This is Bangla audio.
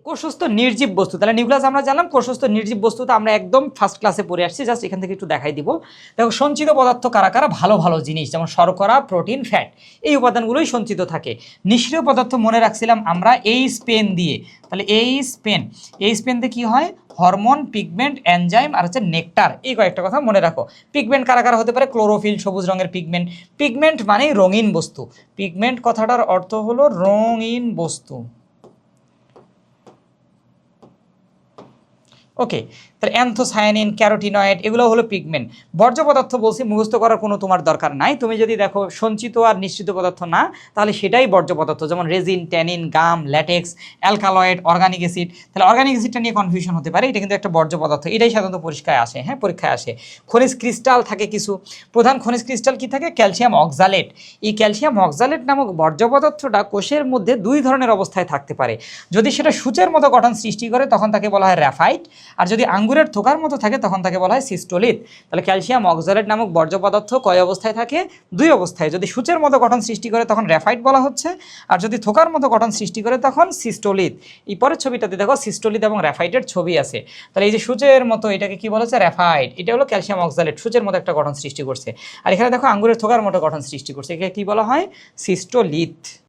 কোষস্থ নির্জীব বস্তু, তাহলে নিউক্লিয়াস আমরা জানলাম, কোষস্থ নির্জীব বস্তুতে আমরা একদম ফার্স্ট ক্লাসে পড়ে আসছি, জাস্ট এখান থেকে একটু দেখাই দিব। দেখো সঞ্চিত পদার্থ কারা কারা, ভালো ভালো জিনিস যেমন শর্করা, প্রোটিন, ফ্যাট, এই উপাদানগুলোই সঞ্চিত থাকে। নিষ্ক্রিয় পদার্থ মনে রাখছিলাম আমরা এইচ পেন দিয়ে, তাহলে এইচ পেন দিয়ে কি হয়, হরমোন, পিগমেন্ট, এনজাইম আর হচ্ছে নেকটার, এই কয়েকটা কথা মনে রাখো। পিগমেন্ট কারা কারা হতে পারে, ক্লোরোফিল, সবুজ রঙের পিগমেন্ট। পিগমেন্ট মানে রঙিন বস্তু, পিগমেন্ট কথাটার অর্থ হলো রঙিন বস্তু। ওকে, তাহলে অ্যান্থোসায়ানিন, ক্যারোটিনয়েড, এগুলো হলো পিগমেন্ট। বর্জ্য পদার্থ বলছি, মুখস্থ করার কোনো তোমার দরকার নাই, তুমি যদি দেখো সঞ্চিত আর নিশ্চিত পদার্থ না, তাহলে সেটাই বর্জ্য পদার্থ, যেমন রেজিন, ট্যানিন, গাম, ল্যাটেক্স, অ্যালকালয়েড, অর্গানিক অ্যাসিড। তাহলে অর্গানিক অ্যাসিডটা নিয়ে কনফিউশন হতে পারে, এটা কিন্তু একটা বর্জ্য পদার্থ, এটাই সাধারণত পরীক্ষায় আসে। হ্যাঁ, পরীক্ষায় আসে। খনিজ ক্রিস্টাল থাকে কিছু, প্রধান খনিজ ক্রিস্টাল কি থাকে, ক্যালসিয়াম অক্সালেট। এই ক্যালসিয়াম অক্সালেট নামক বর্জ্য পদার্থটা কোষের মধ্যে দুই ধরনের অবস্থায় থাকতে পারে। যদি সেটা সূচের মতো গঠন সৃষ্টি করে তখন তাকে বলা হয় র্যাফাইট, আর যদি আঙ্গুরের থোকার মতো থাকে তখন তাকে বলা হয় সিস্টোলিথ। তাহলে ক্যালসিয়াম অক্সালেট নামক বর্জ্য পদার্থ কয় অবস্থায় থাকে, দুই অবস্থায়। যদি সূচের মতো গঠন সৃষ্টি করে তখন র্যাফাইট বলা হচ্ছে, আর যদি থোকার মতো গঠন সৃষ্টি করে তখন সিস্টোলিথ। এই পরের ছবিটাতে দেখো সিস্টোলিথ এবং র্যাফাইটের ছবি আছে। তাহলে এই যে সূচের মতো, এটাকে কি বলা হচ্ছে, র্যাফাইট। এটা হলো ক্যালসিয়াম অক্সালেট, সূচের মতো একটা গঠন সৃষ্টি করছে। আর এখানে দেখো আঙ্গুরের থোকার মতো গঠন সৃষ্টি করছে, একে কি বলা হয়, সিস্টোলিথ।